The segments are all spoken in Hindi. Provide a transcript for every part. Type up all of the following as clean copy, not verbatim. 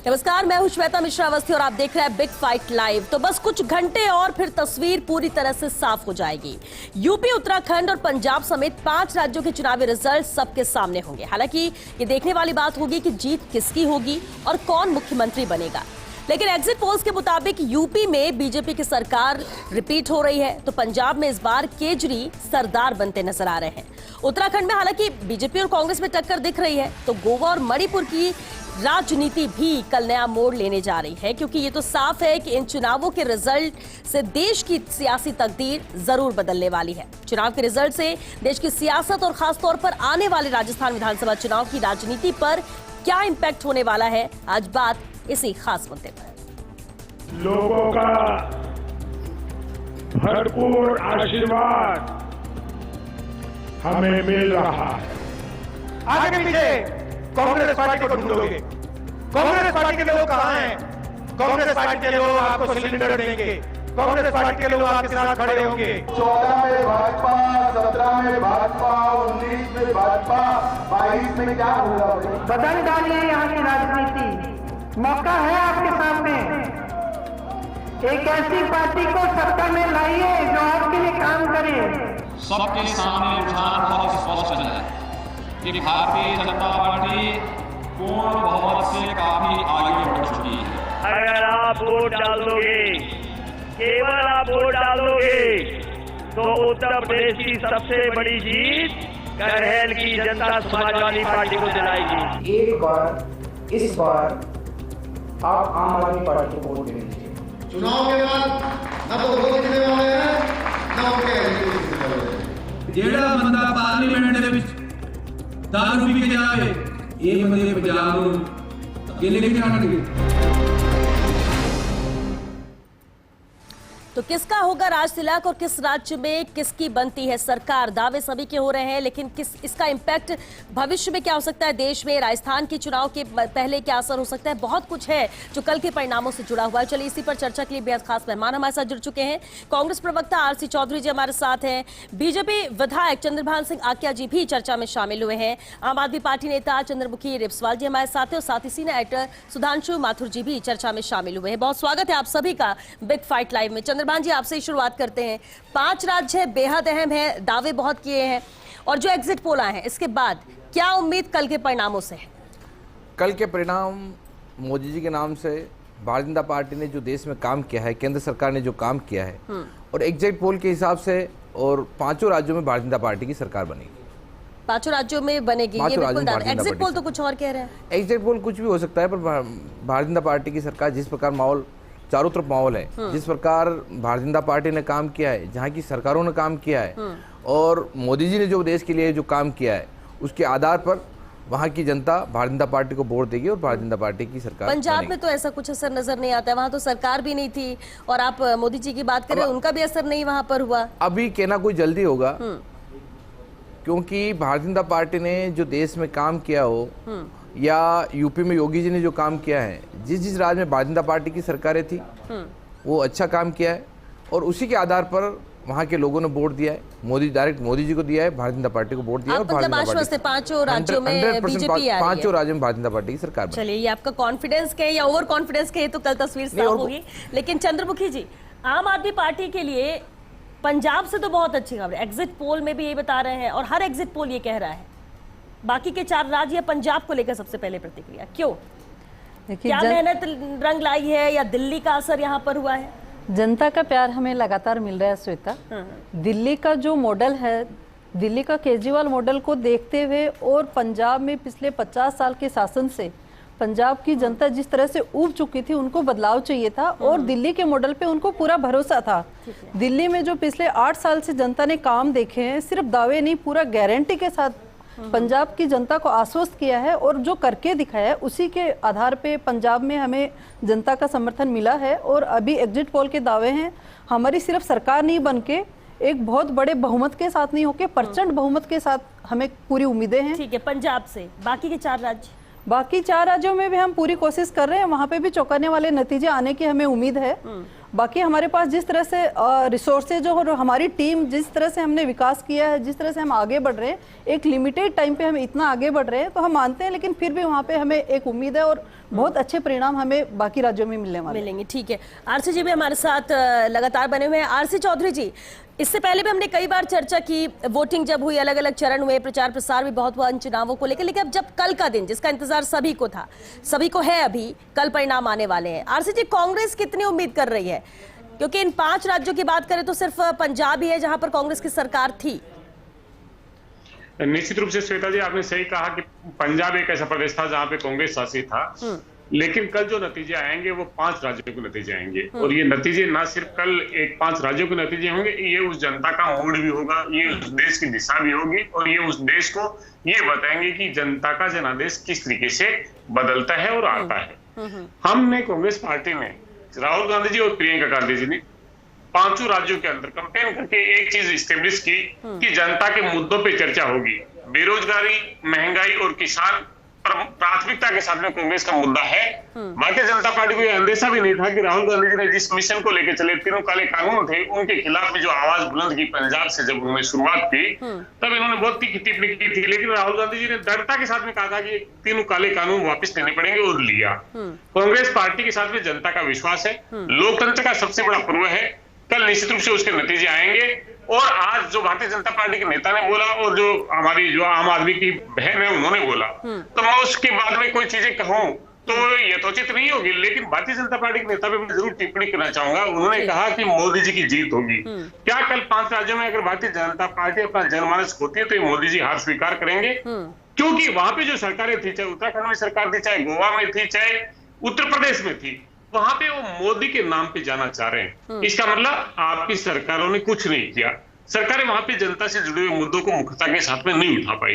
नमस्कार, मैं हूं श्वेता मिश्रा अवस्थी और आप देख रहे हैं बिग फाइट लाइव। तो बस कुछ घंटे और फिर तस्वीर पूरी तरह से साफ हो जाएगी। यूपी, उत्तराखंड और पंजाब समेत 5 राज्यों के चुनावी रिजल्ट सबके सामने होंगे। हालांकि ये देखने वाली बात होगी कि जीत किसकी होगी और कौन मुख्यमंत्री बनेगा। लेकिन एग्जिट पोल्स के मुताबिक यूपी में बीजेपी की सरकार रिपीट हो रही है, तो पंजाब में इस बार केजरी सरदार बनते नजर आ रहे हैं। उत्तराखंड में हालांकि बीजेपी और कांग्रेस में टक्कर दिख रही है, तो गोवा और मणिपुर की राजनीति भी कल नया मोड़ लेने जा रही है, क्योंकि ये तो साफ है कि इन चुनावों के रिजल्ट से देश की सियासी तकदीर जरूर बदलने वाली है। चुनाव के रिजल्ट से देश की सियासत और खासतौर पर आने वाले राजस्थान विधानसभा चुनाव की राजनीति पर क्या इंपैक्ट होने वाला है, आज बात इसी खास मुद्दे पर। लोगों का भरपूर आशीर्वाद हमें मिल रहा है। आगे पीछे कांग्रेस पार्टी को ढूंढोगे, कांग्रेस पार्टी के लोग कहां हैं? कांग्रेस पार्टी के लोग आपको सिलेंडर देंगे, कांग्रेस पार्टी के लोग आपके साथ खड़े होंगे। 14 में भाजपा, 17 में भाजपा, 19 में भाजपा, 22 में क्या होगा? बदल डालिए यहाँ की राजनीति। मौका है आपके सामने। एक ऐसी पार्टी को सत्ता में लाइए जो आपके लिए काम करे। सबके सामने रुझान बहुत स्पष्ट है कि भारतीय जनता पार्टी पूर्ण बहुमत से काफी आगे बढ़ चुकी है। अगर आप वोट डाल दोगे, केवल आप वोट डाल दोगे, तो उत्तर प्रदेश की सबसे बड़ी जीत करहल की जनता समाजवादी पार्टी को दिलाएगी। एक बार, इस बार आप आम आदमी पार्टी को वोट दे दीजिए। चुनाव के बाद न तो वोट देने वाले हैं, न उनके जेड़ा बंदा पार्लियामेंट ਦੇ ਵਿੱਚ दारू पी के जावे, ये बंदे पंजाब ਨੂੰ अकेले नहीं जाਣਗੇ। तो किसका होगा राज तिलक और किस राज्य में किसकी बनती है सरकार? दावे सभी के हो रहे हैं, लेकिन इसका इंपैक्ट भविष्य में क्या हो सकता है? देश में राजस्थान के चुनाव के पहले क्या असर हो सकता है? बहुत कुछ है जो कल के परिणामों से जुड़ा हुआ है। चलिए इसी पर चर्चा के लिए बेहद खास मेहमान हमारे साथ जुड़ चुके हैं। कांग्रेस प्रवक्ता आरसी चौधरी जी हमारे साथ हैं, बीजेपी विधायक चंद्रभान सिंह आक्या जी भी चर्चा में शामिल हुए हैं, आम आदमी पार्टी नेता चंद्रमुखी रेपस्वाल जी हमारे साथ हैं, और साथ ही सीनियर एडिटर सुधांशु माथुर जी भी चर्चा में शामिल हुए हैं। बहुत स्वागत है आप सभी का बिग फाइट लाइव में। चंद्रभान जी, आपसे ही शुरुआत करते हैं। 5 राज्य बेहद अहम है, दावे बहुत किए हैं, और जो एग्जिट पोल आए हैं इसके बाद क्या उम्मीद कल के परिणामों से है? कल के परिणाम मोदी जी के नाम से भारतीय जनता पार्टी ने जो देश में काम किया है, केंद्र सरकार ने जो काम किया है, और एग्जिट पोल के हिसाब से और 5 राज्यों में भारतीय जनता पार्टी की सरकार बनेगी। 5 राज्यों में बनेगी, ये बिल्कुल दावा। एग्जिट पोल तो कुछ और कह रहे हैं। एग्जिट पोल कुछ भी हो सकता है, पर भारतीय जनता पार्टी की सरकार, जिस प्रकार माहौल चारों तरफ माहौल है, जिस प्रकार भारतीय जनता पार्टी ने काम किया है, जहाँ की सरकारों ने काम किया है, और मोदी जी ने जो देश के लिए जो काम किया है, उसके आधार पर वहाँ की जनता भारतीय जनता पार्टी को वोट देगी और भारतीय जनता पार्टी की सरकार। पंजाब में तो ऐसा कुछ असर नजर नहीं आता है, वहाँ तो सरकार भी नहीं थी, और आप मोदी जी की बात करें, उनका भी असर नहीं वहाँ पर हुआ। अभी कहना कोई जल्दी होगा, क्योंकि भारतीय जनता पार्टी ने जो देश में काम किया हो, या यूपी में योगी जी ने जो काम किया है, जिस राज्य में भारतीय जनता पार्टी की सरकारें थी, वो अच्छा काम किया है, और उसी के आधार पर वहाँ के लोगों ने वोट दिया है। डायरेक्ट मोदी जी को दिया है, भारतीय जनता पार्टी को वोट दिया है। 5 राज्यों में बीजेपी आ रही है, 5 राज्यों में भारतीय जनता पार्टी की सरकार। चलिए, ये आपका कॉन्फिडेंस कहे या ओवर कॉन्फिडेंस कहे तो कल तस्वीर साफ होगी। लेकिन चंद्रमुखी जी, आम आदमी पार्टी के लिए पंजाब से तो बहुत अच्छी खबर है, एग्जिट पोल में भी ये बता रहे हैं, और हर एग्जिट पोल ये कह रहा है। बाकी के 4 राज्य या पंजाब को लेकर सबसे पहले प्रतिक्रिया क्यों? क्या मेहनत रंग लाई है, या दिल्ली का असर यहाँ पर हुआ है? जनता का प्यार हमें लगातार मिल रहा है श्वेता। दिल्ली का जो मॉडल है, दिल्ली का केजरीवाल मॉडल को देखते हुए, और पंजाब में पिछले 50 साल के शासन से पंजाब की जनता जिस तरह से ऊब चुकी थी, उनको बदलाव चाहिए था, और दिल्ली के मॉडल पे उनको पूरा भरोसा था। दिल्ली में जो पिछले 8 साल से जनता ने काम देखे हैं, सिर्फ दावे नहीं, पूरा गारंटी के साथ पंजाब की जनता को आश्वस्त किया है, और जो करके दिखाया है उसी के आधार पे पंजाब में हमें जनता का समर्थन मिला है। और अभी एग्जिट पोल के दावे हैं, हमारी सिर्फ सरकार नहीं बनके एक बहुत बड़े बहुमत के साथ नहीं होके प्रचंड बहुमत के साथ हमें पूरी उम्मीदें हैं। ठीक है, पंजाब से बाकी के 4 राज्य, बाकी 4 राज्यों में भी हम पूरी कोशिश कर रहे हैं, वहाँ पे भी चौंकाने वाले नतीजे आने की हमें उम्मीद है। बाकी हमारे पास जिस तरह से रिसोर्सेज और हमारी टीम जिस तरह से हमने विकास किया है, जिस तरह से हम आगे बढ़ रहे हैं, एक लिमिटेड टाइम पे हम इतना आगे बढ़ रहे हैं तो हम मानते हैं, लेकिन फिर भी वहाँ पे हमें एक उम्मीद है और बहुत अच्छे परिणाम हमें बाकी राज्यों में मिलने वाले मिलेंगे। ठीक है, आरसी जी भी हमारे साथ लगातार बने हुए हैं। आरसी चौधरी जी, इससे पहले भी हमने कई बार चर्चा की, वोटिंग जब हुई, अलग अलग चरण हुए, प्रचार प्रसार भी बहुत हुआ इन चुनावों को लेकर, लेकिन अब जब कल का दिन जिसका इंतजार सभी को था, सभी को है, अभी कल परिणाम आने वाले हैं। आरसी जी, कांग्रेस कितनी उम्मीद कर रही है? क्योंकि इन 5 राज्यों की बात करें तो सिर्फ पंजाब ही है जहां पर कांग्रेस की सरकार थी। निश्चित रूप से श्वेता जी, आपने सही कहा कि पंजाब एक ऐसा प्रदेश था जहां पे कांग्रेस शासित था, लेकिन कल जो नतीजे आएंगे वो 5 राज्यों के नतीजे आएंगे। और ये नतीजे ना सिर्फ कल एक 5 राज्यों के नतीजे होंगे, ये उस जनता का मूड भी होगा, ये उस देश की दिशा भी होगी, और ये उस देश को ये बताएंगे कि जनता का जनादेश किस तरीके से बदलता है और आता है। हमने कांग्रेस पार्टी में राहुल गांधी जी और प्रियंका गांधी जी ने 5 राज्यों के अंदर कंपेन करके एक चीज स्टेब्लिश की कि जनता के मुद्दों पे चर्चा होगी। बेरोजगारी, महंगाई और किसान प्राथमिकता के साथ में कांग्रेस का मुद्दा है। भारतीय जनता पार्टी को यह अंदेशा भी नहीं था कि राहुल गांधी जी ने जिस मिशन को लेकर चले, 3 काले कानून थे, उनके खिलाफ में जो आवाज बुलंद की पंजाब से जब उन्होंने शुरुआत की तब इन्होंने बहुत तीखी टिप्पणी की थी, लेकिन राहुल गांधी जी ने दृढ़ता के साथ में कहा था कि 3 काले कानून वापस लेने पड़ेंगे, और लिया। कांग्रेस पार्टी के साथ में जनता का विश्वास है, लोकतंत्र का सबसे बड़ा पर्व है। कल निश्चित रूप से उसके नतीजे आएंगे, और आज जो भारतीय जनता पार्टी के नेता ने बोला और जो हमारी जो आम आदमी की बहन है उन्होंने बोला, तो मैं उसके बाद में कोई चीजें कहूं तो यथोचित नहीं होगी, लेकिन भारतीय जनता पार्टी के नेता पे मैं जरूर टिप्पणी करना चाहूंगा। उन्होंने कहा कि मोदी जी की जीत होगी। क्या कल 5 राज्यों में अगर भारतीय जनता पार्टी अपना जनमानस खोती है तो ये मोदी जी हार स्वीकार करेंगे? क्योंकि वहां पे जो सरकारें थी, चाहे उत्तराखंड में सरकार थी, चाहे गोवा में थी, चाहे उत्तर प्रदेश में थी, वहां पे वो मोदी के नाम पे जाना चाह रहे हैं। इसका मतलब आपकी सरकारों ने कुछ नहीं किया। सरकारें वहां पे जनता से जुड़े हुए मुद्दों को मुख्यता के साथ में नहीं उठा पाई।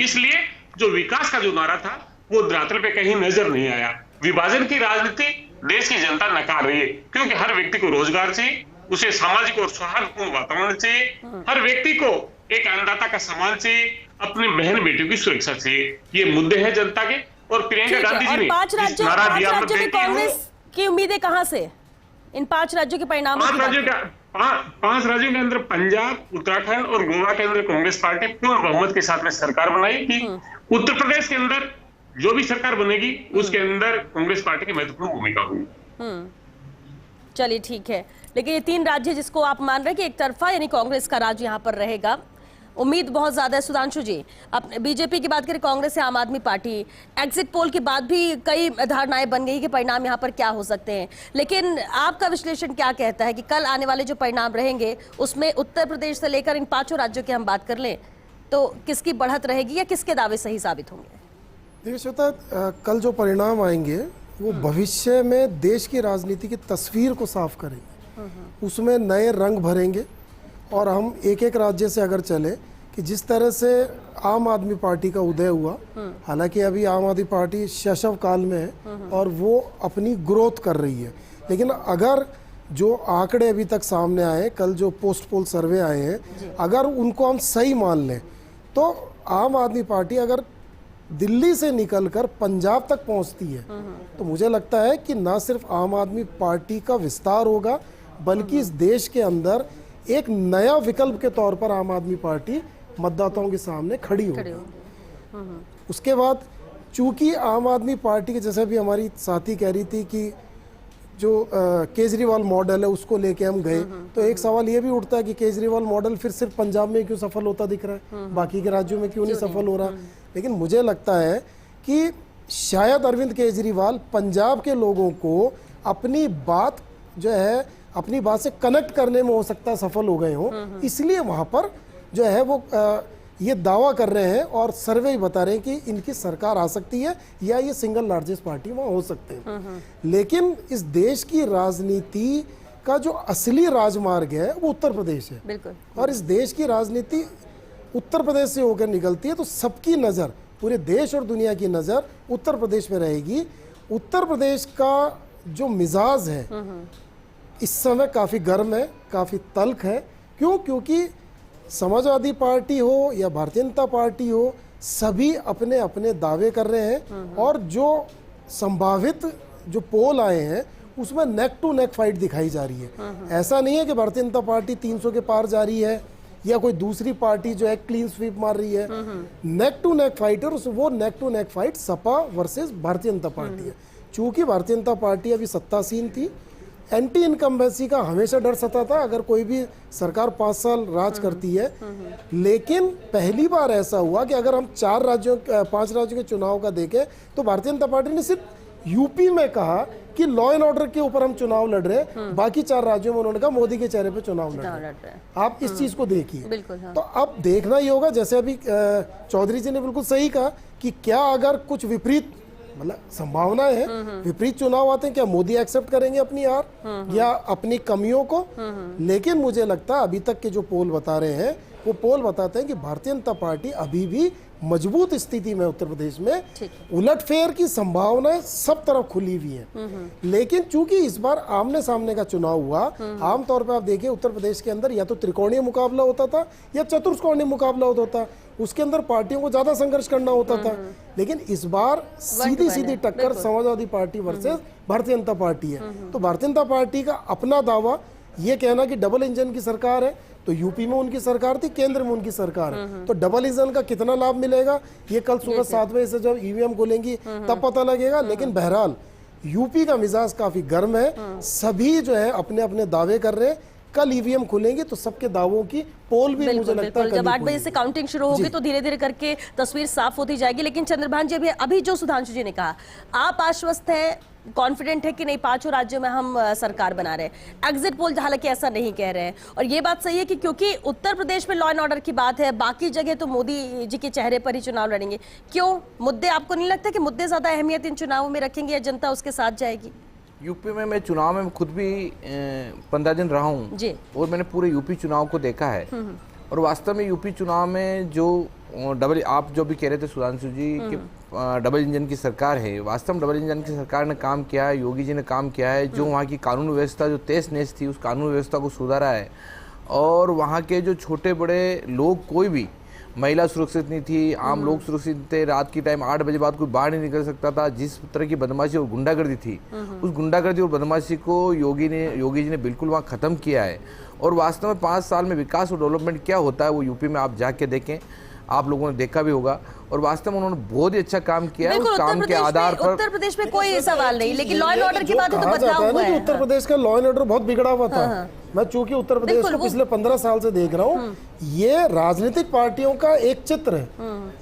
इसलिए जो विकास का जो नारा था वो धरातल पे कहीं नजर नहीं आया। विभाजन की राजनीति देश की जनता नकार रही है, क्योंकि हर व्यक्ति को रोजगार चाहिए, उसे सामाजिक और सौहार्दपूर्ण वातावरण चाहिए, हर व्यक्ति को एक अन्नदाता का सम्मान चाहिए, अपने बहन बेटियों की सुरक्षा चाहिए। ये मुद्दे हैं जनता के। और प्रियंका गांधी जी ने 5 राज्यों में कांग्रेस की उम्मीदें कहां से? इन 5 राज्यों के परिणाम 5 राज्यों के अंदर पंजाब, उत्तराखंड और गोवा के अंदर कांग्रेस पार्टी पूर्ण बहुमत के साथ में सरकार बनाएगी। उत्तर प्रदेश के अंदर जो भी सरकार बनेगी उसके अंदर कांग्रेस पार्टी की महत्वपूर्ण भूमिका होगी। चलिए ठीक है, लेकिन ये 3 राज्य जिसको आप मान रहे हैं कि एक तरफा यानी कांग्रेस का राज यहाँ पर रहेगा, उम्मीद बहुत ज्यादा है। सुधांशु जी, अब बीजेपी की बात करें, कांग्रेस से आम आदमी पार्टी, एग्जिट पोल के बाद भी कई धारणाएं बन गई कि परिणाम यहाँ पर क्या हो सकते हैं, लेकिन आपका विश्लेषण क्या कहता है कि कल आने वाले जो परिणाम रहेंगे उसमें उत्तर प्रदेश से लेकर इन 5 राज्यों की हम बात कर लें तो किसकी बढ़त रहेगी या किसके दावे सही साबित होंगे? देखिए श्वेता, कल जो परिणाम आएंगे वो भविष्य में देश की राजनीति की तस्वीर को साफ करेंगे, उसमें नए रंग भरेंगे। और हम एक एक राज्य से अगर चले कि जिस तरह से आम आदमी पार्टी का उदय हुआ, हालांकि अभी आम आदमी पार्टी शैशव काल में है और वो अपनी ग्रोथ कर रही है, लेकिन अगर जो आंकड़े अभी तक सामने आए, कल जो पोस्ट पोल सर्वे आए हैं, अगर उनको हम सही मान लें तो आम आदमी पार्टी अगर दिल्ली से निकलकर पंजाब तक पहुंचती है तो मुझे लगता है कि ना सिर्फ आम आदमी पार्टी का विस्तार होगा, बल्कि इस देश के अंदर एक नया विकल्प के तौर पर आम आदमी पार्टी मतदाताओं के सामने खड़ी होगी। उसके बाद चूंकि आम आदमी पार्टी के, जैसे भी हमारी साथी कह रही थी कि जो केजरीवाल मॉडल है उसको लेके हम गए, तो एक सवाल ये भी उठता है कि केजरीवाल मॉडल फिर सिर्फ पंजाब में क्यों सफल होता दिख रहा है, बाकी के राज्यों में क्यों नहीं सफल हो रहा। लेकिन मुझे लगता है कि शायद अरविंद केजरीवाल पंजाब के लोगों को अपनी बात जो है, अपनी बात से कनेक्ट करने में हो सकता है सफल हो गए हों, इसलिए वहां पर जो है वो ये दावा कर रहे हैं और सर्वे बता रहे हैं कि इनकी सरकार आ सकती है या ये सिंगल लार्जेस्ट पार्टी वहां हो सकते हैं। लेकिन इस देश की राजनीति का जो असली राजमार्ग है वो उत्तर प्रदेश है, बिल्कुल। और इस देश की राजनीति उत्तर प्रदेश से होकर निकलती है, तो सबकी नज़र, पूरे देश और दुनिया की नज़र उत्तर प्रदेश में रहेगी। उत्तर प्रदेश का जो मिजाज है इस समय काफ़ी गर्म है, काफ़ी तल्ख है। क्यों? क्योंकि समाजवादी पार्टी हो या भारतीय जनता पार्टी हो, सभी अपने अपने दावे कर रहे हैं और जो संभावित जो पोल आए हैं उसमें नेक टू नेक फाइट दिखाई जा रही है। ऐसा नहीं है कि भारतीय जनता पार्टी 300 के पार जा रही है या कोई दूसरी पार्टी जो है क्लीन स्वीप मार रही है। नेक टू नेक फाइट है, वो neck to neck fight Sapa versus Bharatiya Janata party है। चूंकि भारतीय जनता पार्टी अभी सत्तासीन थी, एंटी इनकम्बेंसी का हमेशा डर सता था अगर कोई भी सरकार 5 साल राज करती है। लेकिन पहली बार ऐसा हुआ कि अगर हम 5 राज्यों के चुनाव का देखें तो भारतीय जनता पार्टी ने सिर्फ यूपी में कहा कि लॉ एंड ऑर्डर के ऊपर हम चुनाव लड़ रहे हैं, बाकी 4 राज्यों में उन्होंने कहा मोदी के चेहरे पे चुनाव लड़ रहे हैं। आप इस चीज को देखिए। तो अब देखना ही होगा, जैसे अभी चौधरी जी ने बिल्कुल सही कहा कि क्या अगर कुछ विपरीत मतलब संभावनाएं है, विपरीत चुनाव आते हैं, क्या मोदी एक्सेप्ट करेंगे अपनी हार या अपनी कमियों को। लेकिन मुझे लगता है अभी तक के जो पोल बता रहे हैं वो पोल बताते हैं कि भारतीय जनता पार्टी अभी भी मजबूत स्थिति में उत्तर प्रदेश में, उलटफेर की संभावनाएं सब तरफ खुली हुई है। लेकिन चूंकि इस बार आमने सामने का चुनाव हुआ, आमतौर पर आप देखिए उत्तर प्रदेश के अंदर या तो त्रिकोणीय मुकाबला होता था या चतुष्कोणीय मुकाबला होता था, उसके अंदर पार्टियों को ज्यादा संघर्ष करना होता था। लेकिन इस बार सीधी सीधी टक्कर Samajwadi party versus Bharatiya Janata party है। तो भारतीय जनता पार्टी का अपना दावा ये कहना कि डबल इंजन की सरकार है, तो यूपी में उनकी सरकार थी, केंद्र में उनकी सरकार है, तो डबल इंजन का कितना लाभ मिलेगा ये कल सुबह 7 बजे से जब ईवीएम खोलेंगी तब पता लगेगा। लेकिन बहरहाल यूपी का मिजाज काफी गर्म है, सभी जो है अपने अपने दावे कर रहे हैं। कल ईवीएम खुलेंगे तो सबके दावों की पोल भी मुझे लगता है जब 8 बजे से काउंटिंग शुरू होगी तो धीरे धीरे करके तस्वीर साफ होती जाएगी। लेकिन चंद्रभान जी अभी जो सुधांशु जी ने कहा, आप आश्वस्त हैं, कॉन्फिडेंट है कि नहीं 5 राज्यों में हम सरकार बना रहे हैं। एग्जिट पोल हालांकि ऐसा नहीं कह रहे हैं, और ये बात सही है कि क्योंकि उत्तर प्रदेश में लॉ एंड ऑर्डर की बात है, बाकी जगह तो मोदी जी के चेहरे पर ही चुनाव लड़ेंगे। क्यों मुद्दे, आपको नहीं लगता कि मुद्दे ज्यादा अहमियत इन चुनावों में रखेंगे या जनता उसके साथ जाएगी? यूपी में मैं चुनाव में खुद भी 15 दिन रहा हूँ और मैंने पूरे यूपी चुनाव को देखा है। और वास्तव में यूपी चुनाव में जो डबल, आप जो भी कह रहे थे सुधांशु जी कि डबल इंजन की सरकार है, वास्तव में डबल इंजन की सरकार ने काम किया है, योगी जी ने काम किया है। जो वहाँ की कानून व्यवस्था जो तहस नहस थी, उस कानून व्यवस्था को सुधारा है। और वहाँ के जो छोटे बड़े लोग, कोई भी महिला सुरक्षित नहीं थी, आम लोग सुरक्षित थे। रात की टाइम 8 बजे बाद कोई बाहर नहीं निकल सकता था। जिस तरह की बदमाशी और गुंडागर्दी थी, उस गुंडागर्दी और बदमाशी को योगी जी ने बिल्कुल वहाँ ख़त्म किया है। और वास्तव में 5 साल में विकास और डेवलपमेंट क्या होता है वो यूपी में आप जाके देखें, आप लोगों ने देखा भी होगा। और वास्तव में उन्होंने बहुत ही अच्छा काम किया है। उस काम के आधार पर उत्तर प्रदेश में कोई सवाल नहीं, लेकिन लॉ एंड ऑर्डर की बात है तो बदलाव हुआ है। उत्तर प्रदेश का लॉ एंड ऑर्डर बहुत बिगड़ा हुआ था। मैं चूंकि उत्तर प्रदेश को पिछले 15 साल से देख रहा हूँ, ये राजनीतिक पार्टियों का एक चित्र है।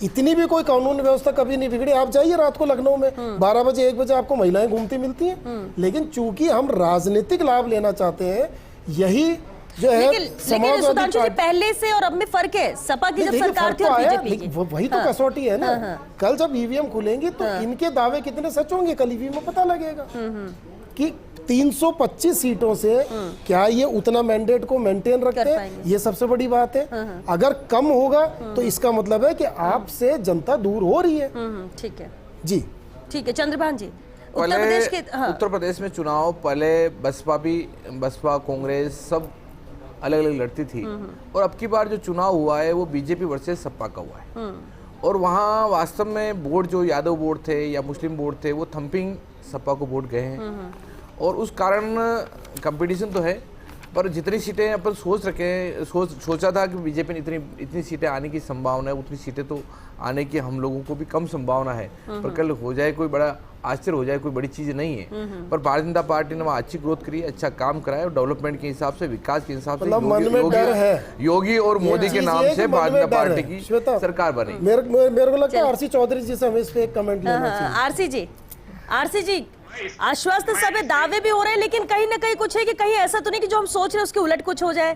इतनी भी कोई कानून व्यवस्था कभी नहीं बिगड़ी। आप जाइए रात को लखनऊ में 12 बजे 1 बजे आपको महिलाएं घूमती मिलती हैं। लेकिन चूंकि हम राजनीतिक लाभ लेना चाहते हैं, यही जो है लेकिन सुधांशु जी पहले से और अब में फर्क है। सपा की जब सरकार थी और बीजेपी की, वही तो कसौटी है ना। कल जब ईवीएम खुलेंगी तो इनके दावे कितने सच होंगे कल ईवीएम में पता लगेगा कि 325 सीटों से क्या ये उतना मैंडेट को मेंटेन रखते हैं, ये सबसे बड़ी बात है। अगर कम होगा तो इसका मतलब है कि आपसे जनता दूर हो रही है। ठीक है जी, ठीक है। चंद्रभान जी, उत्तर प्रदेश में चुनाव पहले बसपा कांग्रेस सब अलग अलग लड़ती थी, और अब की बार जो चुनाव हुआ है वो बीजेपी वर्सेस सपा का हुआ है। और वहाँ वास्तव में वोट जो यादव वोट थे या मुस्लिम वोट थे वो थंपिंग सपा को वोट गए हैं। और उस कारण कंपटीशन तो है, पर जितनी सीटें अपन सोचा था कि बीजेपी ने इतनी सीटें आने की संभावना है, उतनी सीटें तो आने की हम लोगों को भी कम संभावना है। पर कल हो जाए कोई बड़ा आश्चर्य हो जाए, कोई बड़ी चीज नहीं है। पर भारतीय जनता पार्टी ने वहाँ अच्छी ग्रोथ करी, अच्छा काम कराया, और डेवलपमेंट के हिसाब से, विकास के हिसाब से योगी और मोदी के नाम से भारतीय जनता पार्टी की सरकार बनी। मेरे को लगता है आरसी चौधरी जी से हमें इस पे एक कमेंट लेना चाहिए। आरसी जी आश्वस्त सब दावे भी हो रहे हैं, लेकिन कहीं ना कहीं कुछ है कि कहीं ऐसा तो नहीं कि जो हम सोच रहे हैं उसके उलट कुछ हो जाए।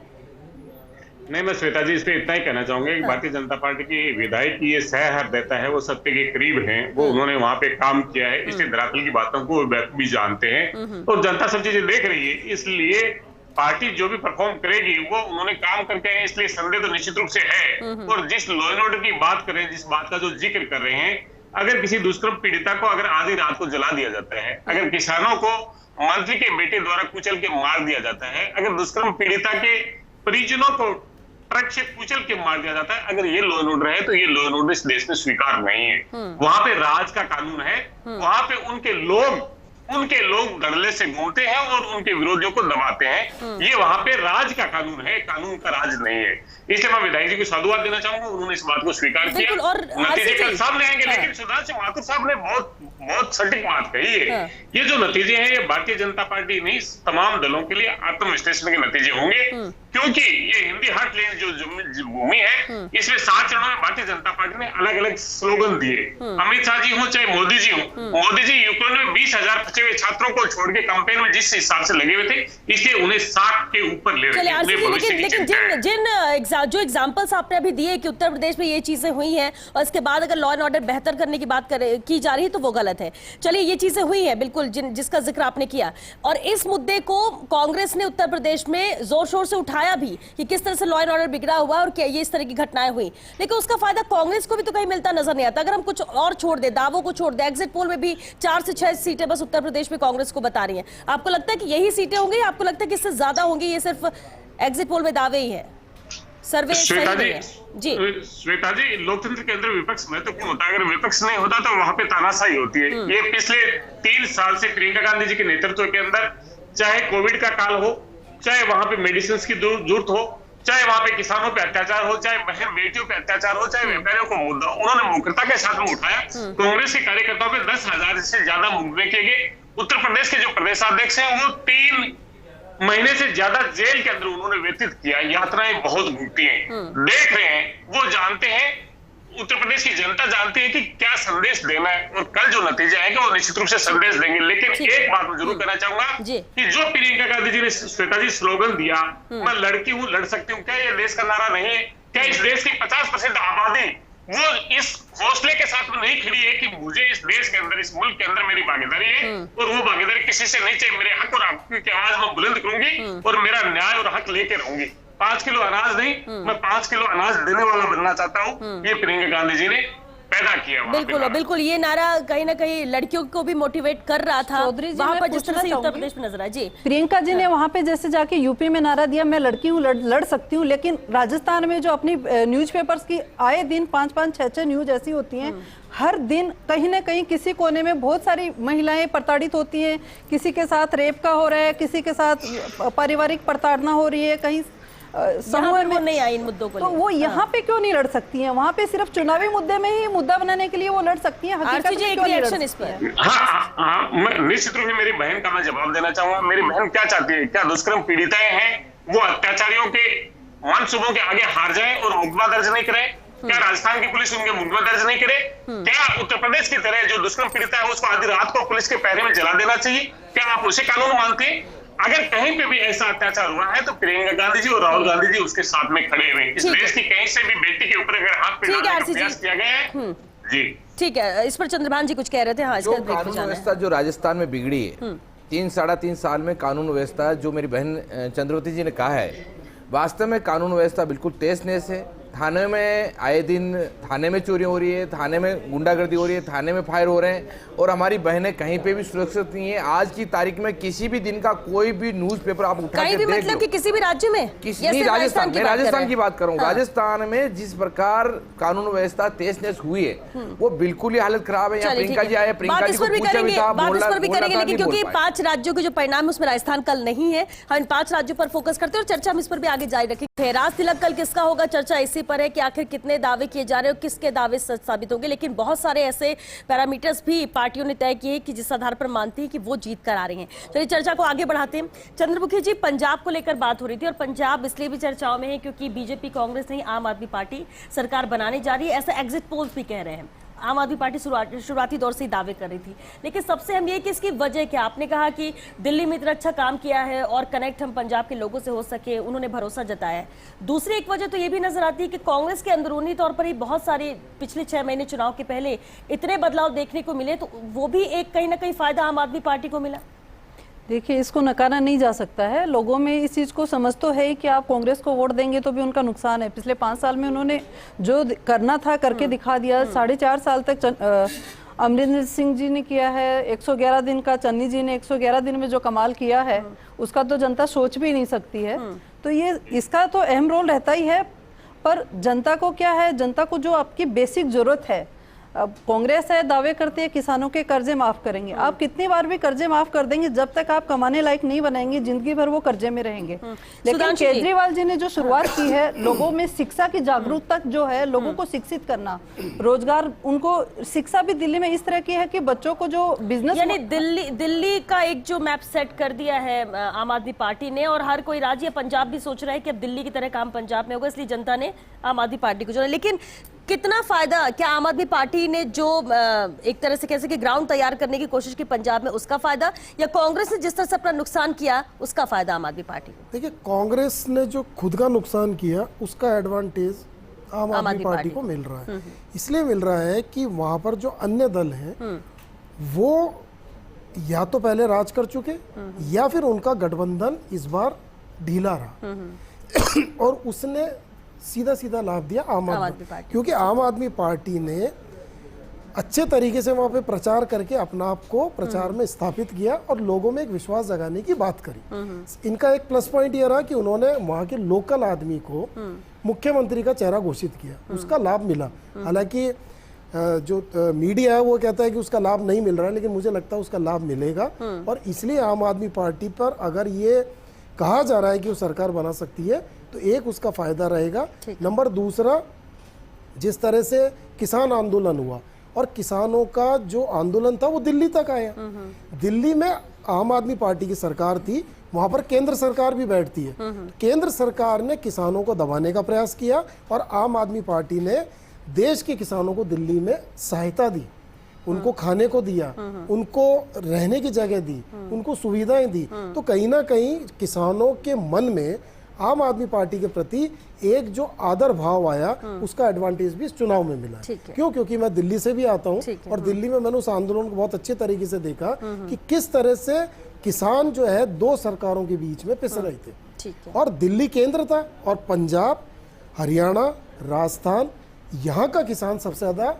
नहीं, मैं श्वेता जी इस पे इतना ही कहना चाहूंगा कि भारतीय जनता पार्टी की विधायक की ये सह देता है, वो सत्य के करीब हैं, वो उन्होंने वहां पे काम किया है, इसलिए धरातल की बातों को भी जानते हैं और जनता सब चीजें देख रही है। इसलिए पार्टी जो भी परफॉर्म करेगी वो उन्होंने काम करके है, इसलिए संदेह तो निश्चित रूप से है। और जिस लॉ एंड ऑर्डर की बात करें, जिस बात का जो जिक्र कर रहे हैं, अगर किसी दुष्कर्म पीड़िता को अगर आधी रात को जला दिया जाता है, अगर किसानों को मंत्री के बेटे द्वारा कुचल के मार दिया जाता है, अगर दुष्कर्म पीड़िता के परिजनों को ट्रक से कुचल के मार दिया जाता है, अगर ये लॉ एंड ऑर्डर है तो ये लॉ एंड ऑर्डर इस देश में स्वीकार नहीं है। वहां पे राज का कानून है, वहां पे उनके लोग उनके लोग धड़ल्ले से घूमते हैं और उनके विरोधियों को दबाते हैं। ये वहां पे राज का कानून है, कानून का राज नहीं है। इसलिए मैं विधायक जी को साधुवाद देना चाहूंगा, उन्होंने इस बात को स्वीकार किया। और नतीजे कल सामने आएंगे, लेकिन सुधांशु सिंह माथुर साहब ने बहुत सटीक बात कही है। ये जो नतीजे हैं, ये भारतीय जनता पार्टी नहीं, तमाम दलों के लिए आत्मविश्लेषण के नतीजे होंगे, क्योंकि ये हिंदी हार्टलैंड जो भूमि है, इसमें 7 चरणों में भारतीय जनता पार्टी ने अलग अलग स्लोगन दिए। अमित शाह जी हो चाहे मोदी जी हो, मोदी जी यूक्रेन में 20,000 बचे हुए छात्रों को छोड़ के कैंपेन में जिस हिसाब से लगे हुए थे, इसलिए उन्हें 60 के ऊपर ले रहे हैं। लेकिन जो एग्जांपल्स आपने अभी दिए कि उत्तर प्रदेश में ये चीजें हुई हैं और इसके बाद अगर लॉ एंड ऑर्डर बेहतर करने की बात की जा रही है तो वो गलत है। चलिए, ये चीजें हुई हैं बिल्कुल, जिसका जिक्र आपने किया, और इस मुद्दे को कांग्रेस ने उत्तर प्रदेश में जोर शोर से उठाया भी कि किस तरह से लॉ एंड ऑर्डर बिगड़ा हुआ और क्या ये इस तरह की घटनाएं हुई, लेकिन उसका फायदा कांग्रेस को भी तो कहीं मिलता नजर नहीं आता। अगर हम कुछ और छोड़ दे, दावों को छोड़ दे, एग्जिट पोल में भी 4 से 6 सीटें बस उत्तर प्रदेश में कांग्रेस को बता रही हैं। आपको लगता है कि यही सीटें होंगी या आपको लगता है कि इससे ज्यादा होंगी? ये सिर्फ एग्जिट पोल में दावे ही है, सर्वे श्वेता जी, लोकतंत्र के अंदर विपक्ष महत्वपूर्ण होता है। अगर विपक्ष नहीं होता तो वहां पे तानाशाही होती है। ये पिछले 3 साल से प्रियंका गांधी जी के नेतृत्व के अंदर, चाहे कोविड का काल हो, चाहे वहां पे मेडिसिन की जरूरत हो, चाहे वहां पे किसानों पे अत्याचार हो, चाहे बहन बेटियों पे अत्याचार हो, चाहे व्यापारियों को मुद्दा, उन्होंने मुखरता के साथ में उठाया। कांग्रेस के कार्यकर्ताओं पे 10,000 से ज्यादा मुकदमे किए गए। उत्तर प्रदेश के जो प्रदेशाध्यक्ष हैं, वो 3 महीने से ज्यादा जेल के अंदर उन्होंने व्यतीत किया। यात्राएं बहुत घूमती हैं, देख रहे हैं, वो जानते हैं, उत्तर प्रदेश की जनता जानती है कि क्या संदेश देना है, और कल जो नतीजे आएंगे वो निश्चित रूप से संदेश देंगे। लेकिन एक बात मैं जरूर कहना चाहूंगा कि जो प्रियंका गांधी जी ने, श्वेता जी, स्लोगन दिया, मैं लड़की हूं, लड़ सकती हूँ, क्या ये देश का नारा नहीं है? क्या इस देश की 50% आबादी वो इस हौसले के साथ में नहीं खड़ी है कि मुझे इस देश के अंदर, इस मुल्क के अंदर मेरी भागीदारी है, और वो भागीदारी किसी से नहीं चाहिए। मेरे हक और हक की आवाज मैं बुलंद करूंगी और मेरा न्याय और हक लेके रहूंगी। 5 किलो अनाज नहीं, मैं 5 किलो अनाज देने वाला बनना चाहता हूँ। ये प्रियंका गांधी जी ने पैदा किया। बिल्कुल, ये नारा कहीं ना कहीं लड़कियों को भी मोटिवेट कर रहा था वहां पर, जिस तरह से उत्तर प्रदेश में नजर आया। जी, प्रियंका जी ने वहां पे जैसे जाके यूपी में नारा दिया, मैं लड़की हूँ, लड़ सकती हूँ, लेकिन राजस्थान में जो अपनी न्यूज़पेपर्स की आए दिन 5-5, 6-6 न्यूज ऐसी होती हैं, हर दिन कहीं ना कहीं किसी कोने में बहुत सारी महिलाएं प्रताड़ित होती हैं, किसी के साथ रेप का हो रहा है, किसी के साथ पारिवारिक प्रताड़ना हो रही है, कहीं समूह में नहीं आई इन मुद्दों को, तो वो यहाँ पे क्यों नहीं लड़ सकती हैं? वहाँ पे सिर्फ चुनावी मुद्दे में ही मुद्दा बनाने के लिए वो लड़ सकती हैं, हकीकत में क्यों नहीं लड़ सकती हैं? हाँ, मैं निश्चित रूप से मेरी बहन का मैं जवाब देना चाहूंगा। मेरी बहन क्या चाहती है? क्या दुष्कर्म पीड़िताएं हैं वो अत्याचारियों के मनसूबों के आगे हार जाए और मुकदमा दर्ज नहीं करे? क्या राजस्थान की पुलिस उनके मुकदमा दर्ज नहीं करे? क्या उत्तर प्रदेश की तरह जो दुष्कर्म पीड़िता है उसको आधी रात को पुलिस के पहरे में जला देना चाहिए? क्या आप उसे कानून मानते हैं? अगर कहीं पे भी ऐसा अत्याचार हुआ है तो प्रियंका गांधी जी और राहुल गांधी जी उसके साथ में खड़े हुए। इस देश की कहीं से भी बेटी के ऊपर अगर हाथ पे डालने का प्रयास किया गया है, जी ठीक है। इस पर चंद्रभान जी कुछ कह रहे थे। हाँ, जो कानून व्यवस्था जो राजस्थान में बिगड़ी है, 3-3.5 साल में कानून व्यवस्था, जो मेरी बहन चंद्रवती जी ने कहा है, वास्तव में कानून व्यवस्था बिल्कुल तहस नहस है। थाने में आए दिन थाने में चोरी हो रही है, थाने में गुंडागर्दी हो रही है, थाने में फायर हो रहे हैं, और हमारी बहनें कहीं पे भी सुरक्षित नहीं है। आज की तारीख में किसी भी दिन का कोई भी न्यूज़पेपर आप उठा के देख लो, मतलब कि किसी भी राज्य में, राजस्थान की बात करूं, राजस्थान में जिस प्रकार कानून व्यवस्था तहस नहस हुई है, वो बिल्कुल ही हालत खराब है। यहाँ प्रियंका जी आए, प्रियंका जी को पूछा भी था, लेकिन क्योंकि 5 राज्यों के जो परिणाम है उसमें राजस्थान कल नहीं है, हम इन 5 राज्यों पर फोकस करते हैं और चर्चा हम इस पर भी आगे जारी रखेंगे। राज तिलक कल किसका होगा, चर्चा इसी पर है कि आखिर कितने दावे किए जा रहे हैं और किसके दावे सच साबित होंगे। लेकिन बहुत सारे ऐसे पैरामीटर्स भी पार्टियों ने तय किए कि जिस आधार पर मानती है कि वो जीत कर आ रही हैं। चलिए चर्चा को आगे बढ़ाते हैं। चंद्रमुखी जी, पंजाब को लेकर बात हो रही थी और पंजाब इसलिए भी चर्चाओं में है क्योंकि बीजेपी, कांग्रेस नहीं, आम आदमी पार्टी सरकार बनाने जा रही है, ऐसा एग्जिट पोल्स भी कह रहे हैं। आम आदमी पार्टी शुरुआती दौर से ही दावे कर रही थी, लेकिन सबसे अहम ये कि इसकी वजह क्या? आपने कहा कि दिल्ली में इतना अच्छा काम किया है और कनेक्ट हम पंजाब के लोगों से हो सके, उन्होंने भरोसा जताया है। दूसरी एक वजह तो ये भी नजर आती है कि कांग्रेस के अंदरूनी तौर पर ही बहुत सारे पिछले 6 महीने चुनाव के पहले इतने बदलाव देखने को मिले, तो वो भी एक कहीं ना कहीं फायदा आम आदमी पार्टी को मिला। देखिए, इसको नकारा नहीं जा सकता है। लोगों में इस चीज़ को समझ तो है कि आप कांग्रेस को वोट देंगे तो भी उनका नुकसान है। पिछले 5 साल में उन्होंने जो करना था करके दिखा दिया। 4.5 साल तक अमरिंदर सिंह जी ने किया है, 111 दिन का चन्नी जी ने 111 दिन में जो कमाल किया है उसका तो जनता सोच भी नहीं सकती है। तो ये इसका तो अहम रोल रहता ही है, पर जनता को क्या है, जनता को जो आपकी बेसिक ज़रूरत है, अब कांग्रेस है दावे करती है किसानों के कर्जे माफ करेंगे। आप कितनी बार भी कर्जे माफ कर देंगे, जब तक आप कमाने लायक नहीं बनाएंगे जिंदगी भर वो कर्जे में रहेंगे। लेकिन केजरीवाल जी ने जो शुरुआत की है लोगों में शिक्षा की जागरूकता जो है, लोगों को शिक्षित करना, रोजगार, उनको शिक्षा भी दिल्ली में इस तरह की है कि बच्चों को जो बिजनेस, यानी दिल्ली का एक जो मैप सेट कर दिया है आम आदमी पार्टी ने, और हर कोई राज्य, पंजाब भी सोच रहा है कि अब दिल्ली की तरह काम पंजाब में होगा, इसलिए जनता ने आम आदमी पार्टी को चुना। लेकिन कितना फायदा, क्या आम आदमी पार्टी ने जो एक तरह से कैसे कि ग्राउंड तैयार करने की कोशिश की पंजाब में, उसका फायदा, या कांग्रेस ने जिस तरह से अपना नुकसान किया उसका फायदा आम आदमी पार्टी को? देखिए, कांग्रेस ने जो खुद का नुकसान किया उसका एडवांटेज आम आदमी पार्टी को मिल रहा है। इसलिए मिल रहा है कि वहां पर जो अन्य दल हैं वो या तो पहले राज कर चुके या फिर उनका गठबंधन इस बार ढीला रहा और उसने सीधा सीधा लाभ दिया आम आदमी पार्टी, क्योंकि आम आदमी पार्टी ने अच्छे तरीके से वहां पे प्रचार करके अपना आप को प्रचार में स्थापित किया और लोगों में एक विश्वास जगाने की बात करी। इनका एक प्लस पॉइंट यह रहा कि उन्होंने वहां के लोकल आदमी को मुख्यमंत्री का चेहरा घोषित किया, उसका लाभ मिला। हालांकि जो मीडिया है वो कहता है कि उसका लाभ नहीं मिल रहा है, लेकिन मुझे लगता है उसका लाभ मिलेगा और इसलिए आम आदमी पार्टी पर अगर ये कहा जा रहा है कि वो सरकार बना सकती है तो एक उसका फायदा रहेगा। नंबर दूसरा, जिस तरह से किसान आंदोलन हुआ और किसानों का जो आंदोलन था वो दिल्ली तक आया। दिल्ली में आम आदमी पार्टी की सरकार थी, वहां पर केंद्र सरकार भी बैठती है। केंद्र सरकार ने किसानों को दबाने का प्रयास किया और आम आदमी पार्टी ने देश के किसानों को दिल्ली में सहायता दी, उनको खाने को दिया, उनको रहने की जगह दी, उनको सुविधाएं दी। तो कहीं ना कहीं किसानों के मन में आम आदमी पार्टी के प्रति एक जो आदर भाव आया उसका एडवांटेज भी इस चुनाव में मिला। क्यों? क्योंकि मैं दिल्ली से भी आता हूं और दिल्ली में मैंने उस आंदोलन को बहुत अच्छे तरीके से देखा कि किस तरह से किसान जो है दो सरकारों के बीच में पिस रहे थे और दिल्ली केंद्र था और पंजाब, हरियाणा, राजस्थान, यहाँ का किसान सबसे ज्यादा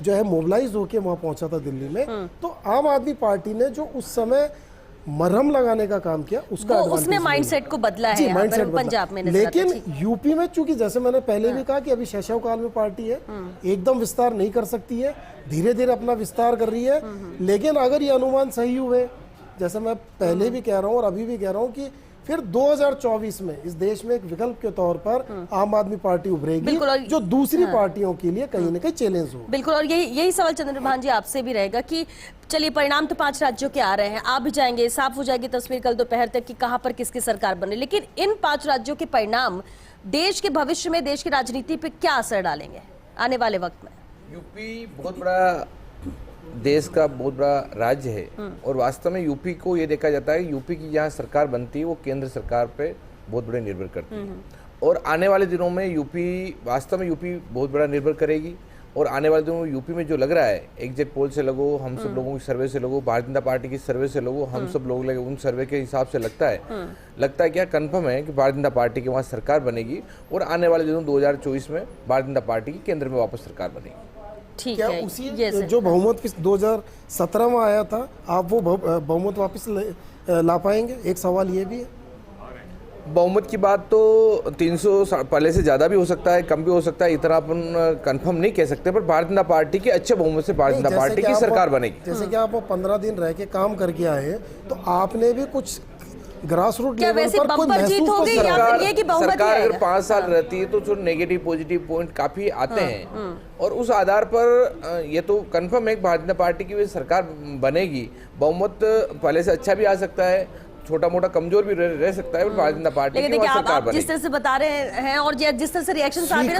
जो है मोबिलाइज होके वहां पहुंचा था दिल्ली में। तो आम आदमी पार्टी ने जो उस समय मरहम लगाने का काम किया उसका उसने माइंडसेट को बदला है माइंडसेट पंजाब में। लेकिन यूपी में चूंकि जैसे मैंने पहले भी कहा कि अभी शैशवकाल में पार्टी है, एकदम विस्तार नहीं कर सकती है, धीरे धीरे अपना विस्तार कर रही है। लेकिन अगर ये अनुमान सही हुए, जैसे मैं पहले भी कह रहा हूँ और अभी भी कह रहा हूँ कि फिर 2024 में इस देश में एक विकल्प के तौर पर आम आदमी पार्टी उभरेगी जो दूसरी पार्टियों के लिए कहीं ना कहीं चैलेंज हो। बिल्कुल, और यही सवाल चंद्रभान जी आपसे भी रहेगा कि चलिए परिणाम तो 5 राज्यों के आ रहे हैं, आप भी जाएंगे, साफ हो जाएगी तस्वीर कल दोपहर तक कि कहां पर किसकी सरकार बने, लेकिन इन 5 राज्यों के परिणाम देश के भविष्य में, देश की राजनीति पे क्या असर डालेंगे आने वाले वक्त में? यूपी बहुत बड़ा देश का बहुत बड़ा राज्य है और वास्तव में यूपी को ये देखा जाता है यूपी की जहाँ सरकार बनती है वो केंद्र सरकार पे बहुत बड़े निर्भर करती है और आने वाले दिनों में यूपी, वास्तव में यूपी बहुत बड़ा निर्भर करेगी और आने वाले दिनों में यूपी में जो लग रहा है, एग्जिट पोल से लगो, हम सब लोगों की सर्वे से लगो, भारतीय जनता पार्टी की सर्वे से लगो, हम सब लोग लगे उन सर्वे के हिसाब से लगता है क्या कंफर्म है कि भारतीय जनता पार्टी की वहाँ सरकार बनेगी और आने वाले दिनों 2024 में भारतीय जनता पार्टी की केंद्र में वापस सरकार बनेगी। ठीक है, उसी जो बहुमत 2017 में आया था, आप वो बहुमत वापस ला पाएंगे? एक सवाल ये भी है। बहुमत की बात तो 300 पहले से ज़्यादा भी हो सकता है, कम भी हो सकता है, इतना अपन कंफर्म नहीं कह सकते, पर भारतीय जनता पार्टी के अच्छे बहुमत से भारतीय जनता पार्टी की सरकार बनेगी। जैसे कि आप 15 दिन रह के काम करके आए तो आपने भी कुछ ग्रास रूट लेवल पर कोई महसूस तो सरकार अगर 5 साल रहती है तो जो नेगेटिव पॉजिटिव पॉइंट काफी आते हैं और उस आधार पर ये तो कंफर्म है कि भारतीय जनता पार्टी की सरकार बनेगी। बहुमत पहले से अच्छा भी आ सकता है, छोटा मोटा कमजोर भी रह सकता है, भारतीय जनता पार्टी की सरकार बनेगी। जिस तरह से बता रहे हैं और जिस तरह से रिएक्शन आ रहे हैं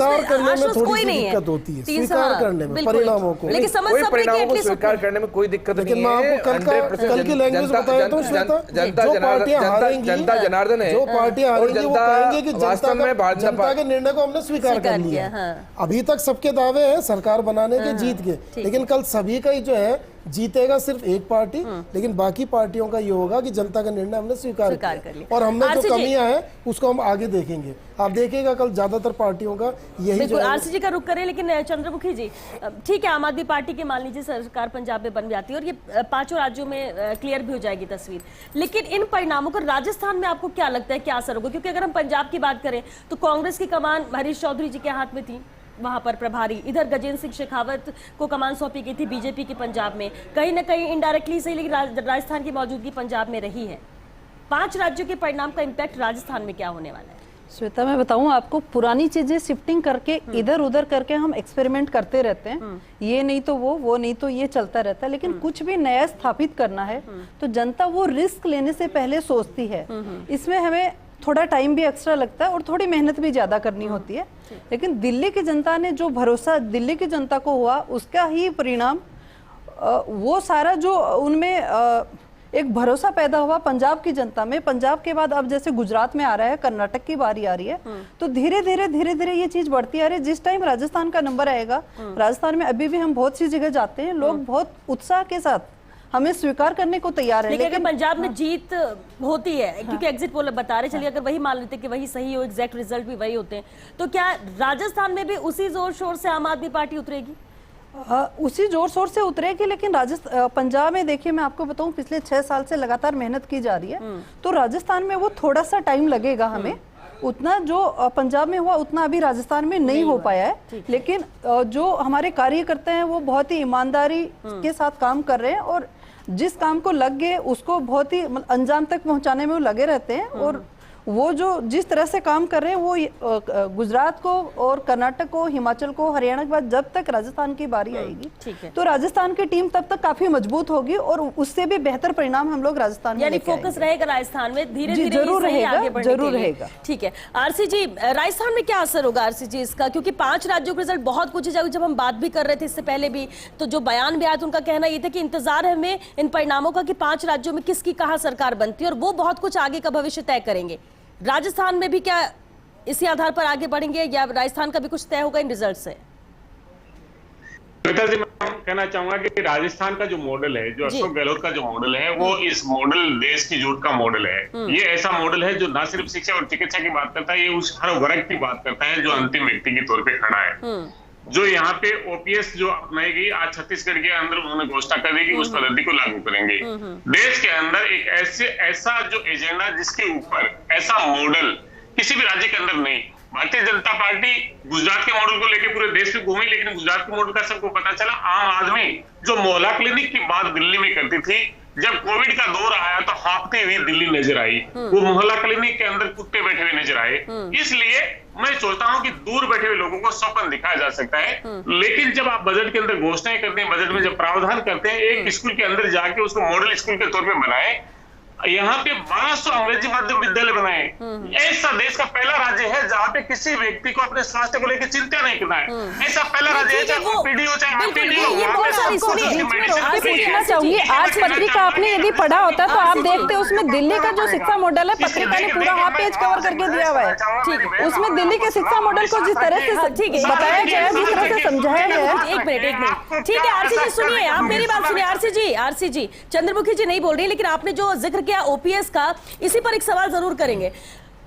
कोई नहीं है, होती है स्वीकार करने में परिणामों को, लेकिन समझ कोई परिणामों को स्वीकार करने में कोई दिक्कत नहीं है। मैं आपको कल की लैंग्वेज बताया तो जनता जनार्दन है, जो पार्टियां हारेंगी वो कहेंगे कि जनता के निर्णय को हमने स्वीकार कर लिया। अभी तक सबके दावे हैं सरकार बनाने के, जीत के, लेकिन कल सभी का ही जो है जीतेगा सिर्फ एक पार्टी, लेकिन बाकी पार्टियों का ये होगा कि जनता का निर्णय हमने स्वीकार कर लिया और हमने जो कमियां हैं उसको हम आगे देखेंगे। आप देखिएगा कल ज्यादातर पार्टियों का यही जो आरसीजी का रुख करें। लेकिन चंद्रमुखी जी, ठीक है, आम आदमी पार्टी की मान लीजिए सरकार पंजाब में बन जाती है और ये 5 राज्यों में क्लियर भी हो जाएगी तस्वीर, लेकिन इन परिणामों का राजस्थान में आपको क्या लगता है क्या असर होगा? क्योंकि अगर हम पंजाब की बात करें तो कांग्रेस की कमान हरीश चौधरी जी के हाथ में थी, वहां पर प्रभारी, इधर गजेंद्र सिंह शेखावत को कमान सौंपी गई थी बीजेपी की पंजाब में, कहीं ना कहीं इनडायरेक्टली सही लेकिन राजस्थान की मौजूदगी पंजाब में रही है। 5 राज्यों के परिणाम का इम्पैक्ट राजस्थान में क्या होने वाला है? श्वेता, मैं बताऊं आपको, पुरानी चीजें शिफ्टिंग करके इधर उधर करके हम एक्सपेरिमेंट करते रहते हैं, ये नहीं तो वो नहीं तो ये चलता रहता है, लेकिन कुछ भी नया स्थापित करना है तो जनता वो रिस्क लेने से पहले सोचती है। इसमें हमें थोड़ा टाइम भी एक्स्ट्रा लगता है और थोड़ी मेहनत भी ज्यादा करनी होती है, लेकिन दिल्ली की जनता ने जो भरोसा दिल्ली की जनता को हुआ उसका ही परिणाम, वो सारा जो उनमें एक भरोसा पैदा हुआ पंजाब की जनता में। पंजाब के बाद अब जैसे गुजरात में आ रहा है, कर्नाटक की बारी आ रही है, तो धीरे धीरे ये चीज बढ़ती आ रही है। जिस टाइम राजस्थान का नंबर आएगा, राजस्थान में अभी भी हम बहुत सी जगह जाते हैं, लोग बहुत उत्साह के साथ हमें स्वीकार करने को तैयार है। लेकिन पंजाब में जीत होती है क्योंकि एग्जिट पोल बता रहे, चलिए अगर वही मान लेते कि वही सही हो, एग्जैक्ट रिजल्ट भी वही होते हैं, तो क्या राजस्थान में भी उसी जोर शोर से आम आदमी पार्टी उतरेगी? उसी जोर शोर से उतरेगी, लेकिन पंजाब में देखिए, मैं आपको बताऊं, पिछले 6 साल से लगातार मेहनत की जा रही है, तो राजस्थान में वो थोड़ा सा टाइम लगेगा हमें। उतना जो पंजाब में हुआ उतना अभी राजस्थान में नहीं हो पाया है, लेकिन जो हमारे कार्यकर्ता हैं वो बहुत ही ईमानदारी के साथ काम कर रहे हैं और जिस काम को लग गए उसको बहुत ही अंजाम तक पहुंचाने में वो लगे रहते हैं। और वो जो जिस तरह से काम कर रहे हैं वो गुजरात को और कर्नाटक को, हिमाचल को, हरियाणा के बाद जब तक राजस्थान की बारी आएगी तो राजस्थान की टीम तब तक काफी मजबूत होगी और उससे भी बेहतर परिणाम हम लोग राजस्थान में यानी फोकस रहेगा राजस्थान में, धीरे धीरे जरूर रहेगा। ठीक है आरसी जी, राजस्थान में क्या असर होगा आरसी जी इसका, क्योंकि 5 राज्यों के रिजल्ट बहुत पूछे जाए। जब हम बात भी कर रहे थे इससे पहले भी, तो जो बयान भी आया था उनका कहना ये था कि इंतजार है हमें इन परिणामों का कि 5 राज्यों में किसकी कहाँ सरकार बनती है और वो बहुत कुछ आगे का भविष्य तय करेंगे। राजस्थान में भी क्या इसी आधार पर आगे बढ़ेंगे या राजस्थान का भी कुछ तय होगा इन रिजल्ट से? श्वेता जी, मैं कहना चाहूंगा कि राजस्थान का जो मॉडल है, जो अशोक गहलोत का जो मॉडल है, वो इस मॉडल देश की जरूरत का मॉडल है। ये ऐसा मॉडल है जो न सिर्फ शिक्षा और चिकित्सा की बात करता है, ये उस हर वर्ग की बात करता है जो अंतिम व्यक्ति के तौर पे खड़ा है। जो यहाँ पे ओपीएस जो अपनाई गई, आज छत्तीसगढ़ के अंदर उन्होंने घोषणा कर दी कि उस पद्धति को लागू करेंगे। देश के अंदर एक ऐसा जो एजेंडा जिसके ऊपर ऐसा मॉडल किसी भी राज्य के अंदर नहीं। भारतीय जनता पार्टी गुजरात के मॉडल को लेकर पूरे देश में घूमी, लेकिन गुजरात के मॉडल का सबको पता चला। आम आदमी जो मोहल्ला क्लिनिक की बात दिल्ली में करती थी, जब कोविड का दौर आया तो हाँफती हुई दिल्ली नजर आई, वो मोहल्ला क्लिनिक के अंदर कुत्ते बैठे हुए नजर आए। इसलिए मैं सोचता हूं कि दूर बैठे हुए लोगों को स्वप्न दिखाया जा सकता है, लेकिन जब आप बजट के अंदर घोषणाएं करते हैं, बजट में जब प्रावधान करते हैं, एक स्कूल के अंदर जाके उसको मॉडल स्कूल के तौर पे बनाए, यहाँ पे 1200 अंग्रेजी माध्यम विद्यालय बनाए। ऐसा देश का पहला राज्य है जहाँ पे किसी व्यक्ति को अपने स्वास्थ्य को लेकर चिंता नहीं करना है। ऐसा पहला राज्य है, चाहे पीडीओ चाहे पूछना चाहूंगी, आज पत्रिका आपने यदि पढ़ा होता तो आप देखते उसमें दिल्ली का जो शिक्षा मॉडल है, पत्रिका ने पूरा हाफ पेज कवर करके दिया हुआ है। उसमें दिल्ली के शिक्षा मॉडल को जिस तरह से बताया गया है, जिस तरह से समझाया गया है। एक मिनट ठीक है आरसी जी सुनिए, आप मेरी बात सुनिए। आरसी जी चंद्रमुखी जी नहीं बोल रही, लेकिन आपने जो जिक्र किया ओपीएस का, इसी पर एक सवाल जरूर करेंगे।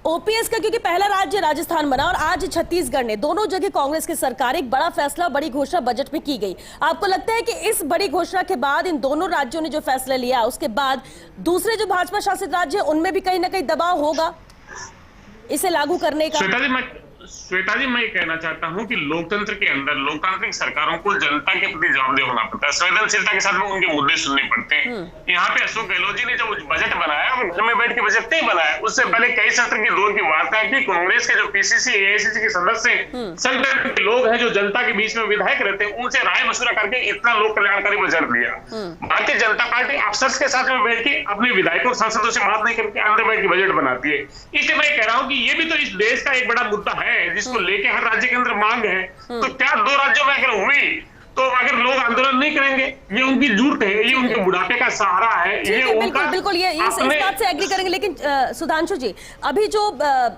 ओपीएस का क्योंकि पहला राज्य राजस्थान बना और आज छत्तीसगढ़ ने, दोनों जगह कांग्रेस की सरकार, एक बड़ा फैसला, बड़ी घोषणा बजट में की गई। आपको लगता है कि इस बड़ी घोषणा के बाद इन दोनों राज्यों ने जो फैसला लिया उसके बाद दूसरे जो भाजपा शासित राज्य उनमें भी कहीं ना कहीं दबाव होगा इसे लागू करने का? श्वेता जी, मैं ये कहना चाहता हूं कि लोकतंत्र के अंदर लोकतांत्रिक सरकारों को जनता के प्रति जवाबदेह होना पड़ता है, संवेदनशीलता के साथ में उनके मुद्दे सुनने पड़ते हैं। यहाँ पे अशोक गहलोत जी ने जब बजट बनाया, वो घर में बैठ के बजट नहीं बनाया, उससे पहले कई सत्र के दौर की वार्ता की। कांग्रेस के जो पीसीसी एआईसीसी के सदस्य, संगठन के लोग हैं जो जनता के बीच में विधायक रहते हैं, उनसे राय मशुरा करके इतना लोक कल्याणकारी बजट दिया। भारतीय जनता पार्टी अफसर्स के साथ में बैठ के अपने विधायकों सांसदों से बात नहीं करके अंदर बैठ के बजट बनाती है। इसलिए मैं कह रहा हूँ कि ये भी तो इस देश का एक बड़ा मुद्दा है जिसको लेके हर राज्य के अंदर मांग है। तो क्या 2 राज्यों में अगर हुई तो अगर लोग आंदोलन नहीं करेंगे? ये उनकी जरूरत है, ये उनके बुढ़ापे का सहारा है, ये बिल्कुल ये इस बात से एग्री करेंगे। लेकिन सुधांशु जी, अभी जो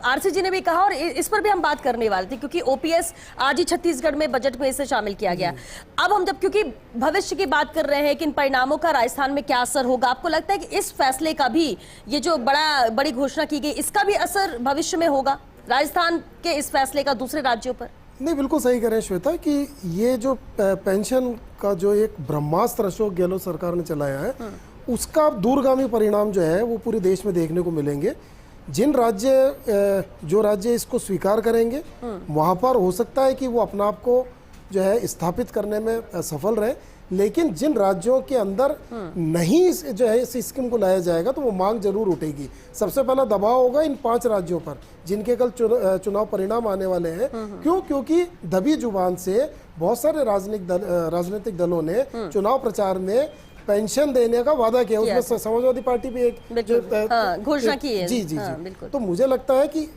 आरसी जी ने भी कहा और इस पर भी हम बात करने वाले थे, क्योंकि ओपीएस आज ही छत्तीसगढ़ में बजट में इसे शामिल किया गया। अब हम जब क्योंकि भविष्य की बात कर रहे हैं कि इन परिणामों का राजस्थान में क्या असर होगा, आपको लगता है कि इस फैसले का भी, ये जो बड़ी घोषणा की गई, इसका भी असर भविष्य में होगा राजस्थान के इस फैसले का दूसरे राज्यों पर? नहीं, बिल्कुल सही कह रहे हैं श्वेता कि ये जो पेंशन का जो एक ब्रह्मास्त्र अशोक गहलोत सरकार ने चलाया है, उसका दूरगामी परिणाम जो है वो पूरे देश में देखने को मिलेंगे। जिन जो राज्य इसको स्वीकार करेंगे वहाँ पर हो सकता है कि वो अपना आप को जो है स्थापित करने में सफल रहे, लेकिन जिन राज्यों के अंदर नहीं जो है इस स्कीम को लाया जाएगा तो वो मांग जरूर उठेगी। सबसे पहला दबाव होगा इन 5 राज्यों पर जिनके कल चुनाव परिणाम आने वाले हैं। क्यों? क्योंकि दबी जुबान से बहुत सारे राजनीतिक दलों ने चुनाव प्रचार में पेंशन देने का वादा किया, उसमें समाजवादी पार्टी भी एक घोषणा की है। जी जी जी। तो मुझे लगता है कि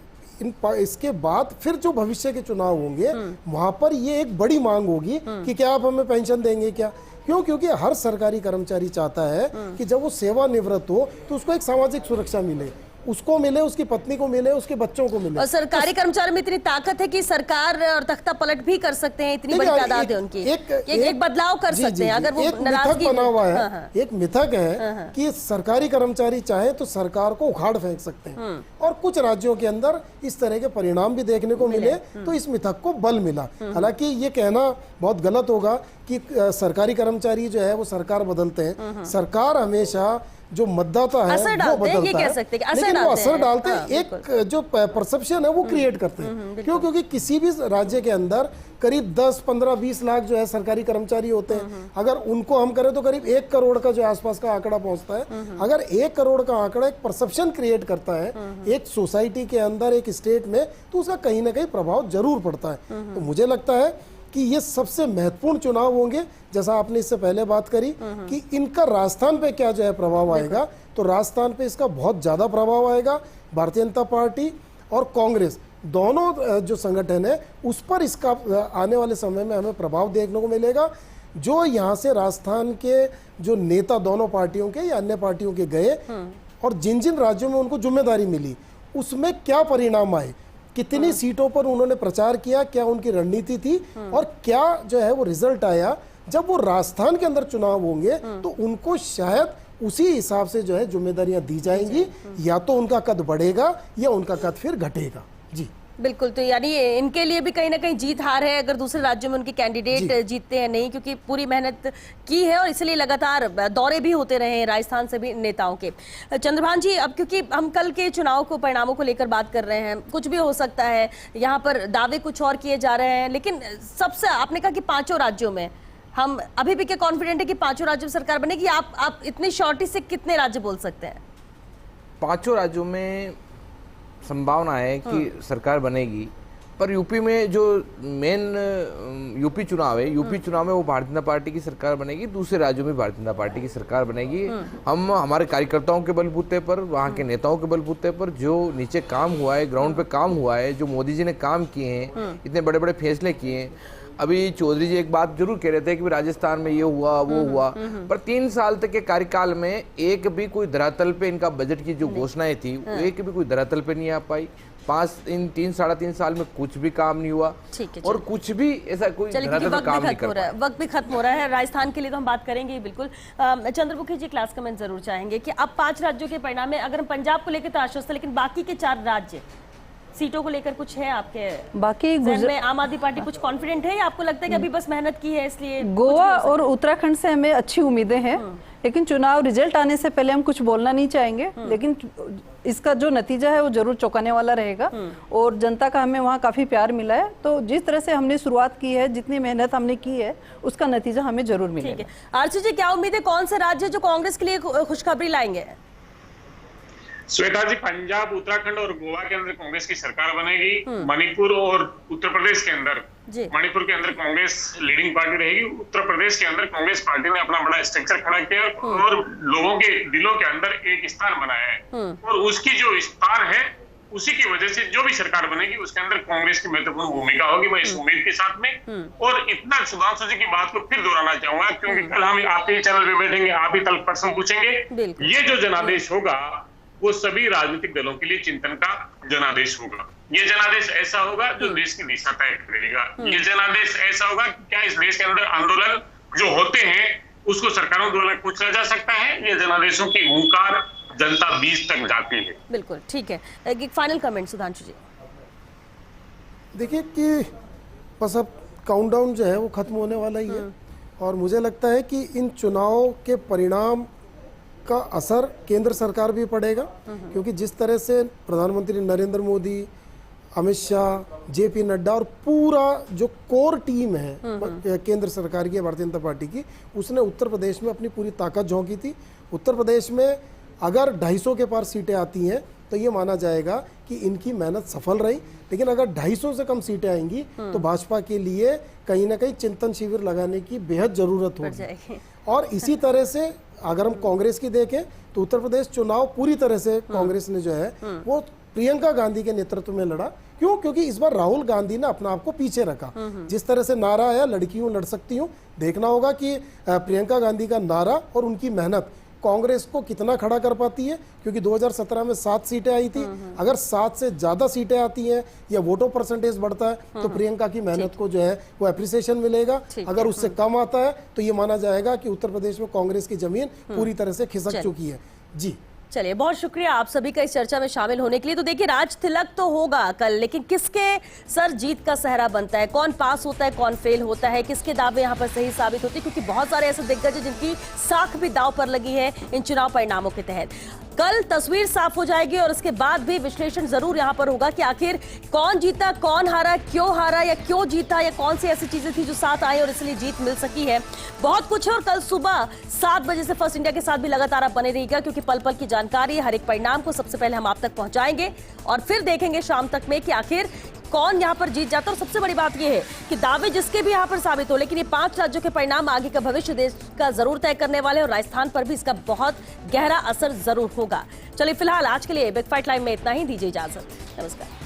इसके बाद फिर जो भविष्य के चुनाव होंगे वहां पर ये एक बड़ी मांग होगी कि क्या आप हमें पेंशन देंगे क्या? क्यों? क्योंकि हर सरकारी कर्मचारी चाहता है कि जब वो सेवानिवृत्त हो तो उसको एक सामाजिक सुरक्षा मिले, उसको मिले, उसकी पत्नी को मिले, उसके बच्चों को मिले। और सरकारी कर्मचारी में इतनी ताकत है कि सरकार और तख्ता पलट भी कर सकते हैं, इतनी बड़ी तादाद है उनकी, एक बदलाव कर सकते हैं अगर वो नाराजगी बना हुआ है। एक मिथक है कि सरकारी कर्मचारी चाहे तो सरकार को उखाड़ फेंक सकते हैं, और कुछ राज्यों के अंदर इस तरह के परिणाम भी देखने को मिले तो इस मिथक को बल मिला। हालांकि ये कहना बहुत गलत होगा कि सरकारी कर्मचारी जो है वो सरकार बदलते हैं। सरकार हमेशा जो मतदाता है वो बदलता है, लेकिन वो असर डालते हैं, एक जो परसेप्शन है वो क्रिएट करते हैं। क्यों? क्योंकि किसी भी राज्य के अंदर करीब 10, 15, 20 लाख जो है सरकारी कर्मचारी होते हैं। अगर उनको हम करें तो करीब 1 करोड़ का जो आसपास का आंकड़ा पहुंचता है। अगर 1 करोड़ का आंकड़ा एक परसेप्शन क्रिएट करता है एक सोसाइटी के अंदर, एक स्टेट में, तो उसका कहीं ना कहीं प्रभाव जरूर पड़ता है। तो मुझे लगता है कि ये सबसे महत्वपूर्ण चुनाव होंगे। जैसा आपने इससे पहले बात करी कि इनका राजस्थान पे क्या जो है प्रभाव आएगा, तो राजस्थान पे इसका बहुत ज्यादा प्रभाव आएगा। भारतीय जनता पार्टी और कांग्रेस दोनों जो संगठन है उस पर इसका आने वाले समय में हमें प्रभाव देखने को मिलेगा। जो यहाँ से राजस्थान के जो नेता दोनों पार्टियों के या अन्य पार्टियों के गए और जिन जिन राज्यों में उनको जिम्मेदारी मिली उसमें क्या परिणाम आए, कितनी सीटों पर उन्होंने प्रचार किया, क्या उनकी रणनीति थी और क्या जो है वो रिजल्ट आया, जब वो राजस्थान के अंदर चुनाव होंगे तो उनको शायद उसी हिसाब से जो है जिम्मेदारियां दी जाएंगी। या तो उनका कद बढ़ेगा या उनका कद फिर घटेगा। जी बिल्कुल। तो यानी इनके लिए भी कहीं ना कहीं जीत हार है अगर दूसरे राज्यों में उनके कैंडिडेट जीतते हैं नहीं, क्योंकि पूरी मेहनत की है और इसलिए लगातार दौरे भी होते रहे हैं राजस्थान से भी नेताओं के। चंद्रभान जी, अब क्योंकि हम कल के चुनाव को परिणामों को लेकर बात कर रहे हैं, कुछ भी हो सकता है, यहाँ पर दावे कुछ और किए जा रहे हैं, लेकिन सबसे आपने कहा कि 5 राज्यों में हम अभी भी क्या कॉन्फिडेंट है कि 5 राज्यों में सरकार बनेगी? आप इतनी शॉर्टी से कितने राज्य बोल सकते हैं? 5 राज्यों में संभावना है कि सरकार बनेगी, पर यूपी में जो मेन यूपी चुनाव है, यूपी चुनाव में वो भारतीय जनता पार्टी की सरकार बनेगी, दूसरे राज्यों में भारतीय जनता पार्टी की सरकार बनेगी। हम हमारे कार्यकर्ताओं के बलबूते पर, वहाँ के नेताओं के बलबूते पर जो नीचे काम हुआ है, ग्राउंड पे काम हुआ है, जो मोदी जी ने काम किए हैं, इतने बड़े बड़े फैसले किए हैं। अभी चौधरी जी एक बात जरूर कह रहे थे कि राजस्थान में ये हुआ वो हुआ, पर 3 साल तक के कार्यकाल में एक भी कोई धरातल पे इनका बजट की जो घोषणाएं थी वो एक भी कोई धरातल पे नहीं आ पाई। 3 साढ़े 3 साल में कुछ भी काम नहीं हुआ और कुछ भी ऐसा कोई धरातल पे काम नहीं कर पाया। वक्त भी खत्म हो रहा है, राजस्थान के लिए तो हम बात करेंगे बिल्कुल। चंद्रमुखी जी क्लास कमेंट जरूर चाहेंगे कि अब 5 राज्यों के परिणाम में अगर हम पंजाब को लेकर तो आश्वस्त है, लेकिन बाकी के 4 राज्य सीटों को लेकर कुछ है आपके बाकी में? आम आदमी पार्टी कुछ कॉन्फिडेंट है या आपको लगता है कि अभी बस मेहनत की है इसलिए? गोवा और उत्तराखंड से हमें अच्छी उम्मीदें हैं, लेकिन चुनाव रिजल्ट आने से पहले हम कुछ बोलना नहीं चाहेंगे, लेकिन इसका जो नतीजा है वो जरूर चौंकाने वाला रहेगा और जनता का हमें वहाँ काफी प्यार मिला है। तो जिस तरह से हमने शुरुआत की है, जितनी मेहनत हमने की है, उसका नतीजा हमें जरूर मिलेगा। आरसी जी, क्या उम्मीद है, कौन से राज्य जो कांग्रेस के लिए खुशखबरी लाएंगे? श्वेता जी, पंजाब, उत्तराखंड और गोवा के अंदर कांग्रेस की सरकार बनेगी। मणिपुर और उत्तर प्रदेश के अंदर, मणिपुर के अंदर कांग्रेस लीडिंग पार्टी रहेगी। उत्तर प्रदेश के अंदर कांग्रेस पार्टी ने अपना बड़ा स्ट्रक्चर खड़ा किया और लोगों के दिलों के अंदर एक स्थान बनाया है और उसकी जो स्थान है उसी की वजह से जो भी सरकार बनेगी उसके अंदर कांग्रेस की महत्वपूर्ण भूमिका होगी। मैं इस उम्मीद के साथ में और इतना सुधांशु जी की बात को फिर दोहराना चाहूंगा, क्योंकि कल हम आपके चैनल पे बैठेंगे, आप ही तक प्रश्न पूछेंगे। ये जो जनादेश होगा वो सभी राजनीतिक दलों के लिए चिंतन का जनादेश होगा। ये जनादेश ऐसा होगा जो देश की दिशा तय करेगा। ये जनादेश ऐसा होगा कि क्या इस देश के अंदर आंदोलन जो होते हैं उसको सरकारों द्वारा पूछा जा सकता है। ये जनादेशों की हुंकार जनता बीच तक जाती है। बिल्कुल ठीक है। एक फाइनल कमेंट सुधांशु जी। देखिए कि बस अब काउंटडाउन जो है वो खत्म होने वाला ही है और मुझे लगता है कि इन चुनाव के परिणाम का असर केंद्र सरकार भी पड़ेगा, क्योंकि जिस तरह से प्रधानमंत्री नरेंद्र मोदी, अमित शाह, जेपी नड्डा और पूरा जो कोर टीम है केंद्र सरकार की, भारतीय जनता पार्टी की, उसने उत्तर प्रदेश में अपनी पूरी ताकत झोंकी थी। उत्तर प्रदेश में अगर 250 के पार सीटें आती हैं तो ये माना जाएगा कि इनकी मेहनत सफल रही, लेकिन अगर 250 से कम सीटें आएंगी तो भाजपा के लिए कहीं ना कहीं चिंतन शिविर लगाने की बेहद जरूरत होगी। और इसी तरह से अगर हम कांग्रेस की देखें तो उत्तर प्रदेश चुनाव पूरी तरह से कांग्रेस ने जो है वो प्रियंका गांधी के नेतृत्व में लड़ा। क्यों? क्योंकि इस बार राहुल गांधी ने अपना आप को पीछे रखा। जिस तरह से नारा आया, लड़की हूं लड़ सकती हूं, देखना होगा कि प्रियंका गांधी का नारा और उनकी मेहनत कांग्रेस को कितना खड़ा कर पाती है, क्योंकि 2017 में 7 सीटें आई थी। अगर 7 से ज्यादा सीटें आती हैं या वोटों परसेंटेज बढ़ता है तो प्रियंका की मेहनत को जो है वो एप्रिसिएशन मिलेगा। अगर उससे कम आता है तो ये माना जाएगा कि उत्तर प्रदेश में कांग्रेस की जमीन पूरी तरह से खिसक चुकी है। जी चलिए, बहुत शुक्रिया आप सभी का इस चर्चा में शामिल होने के लिए। तो देखिए, राज तिलक तो होगा कल, लेकिन किसके सर जीत का सहरा बनता है, कौन पास होता है, कौन फेल होता है, किसके दावे यहाँ पर सही साबित होते हैं, क्योंकि बहुत सारे ऐसे दिग्गज हैं जिनकी साख भी दांव पर लगी है इन चुनाव परिणामों के तहत। कल तस्वीर साफ हो जाएगी और उसके बाद भी विश्लेषण जरूर यहाँ पर होगा कि आखिर कौन जीता, कौन हारा, या क्यों जीता, या कौन सी ऐसी चीजें थी जो साथ आई और इसलिए जीत मिल सकी है। बहुत कुछ है और कल सुबह 7 बजे से फर्स्ट इंडिया के साथ भी लगातार आप बने रहिएगा, क्योंकि पल पल की जानकारी, हर एक परिणाम को सबसे पहले हम आप तक पहुंचाएंगे और फिर देखेंगे शाम तक में कि आखिर कौन यहाँ पर जीत जाता है। और सबसे बड़ी बात यह है कि दावे जिसके भी यहाँ पर साबित हो, लेकिन ये 5 राज्यों के परिणाम आगे का भविष्य देश का जरूर तय करने वाले और राजस्थान पर भी इसका बहुत गहरा असर जरूर होगा। चलिए फिलहाल आज के लिए बिग फाइट लाइव में इतना ही, दीजिए इजाजत, नमस्कार।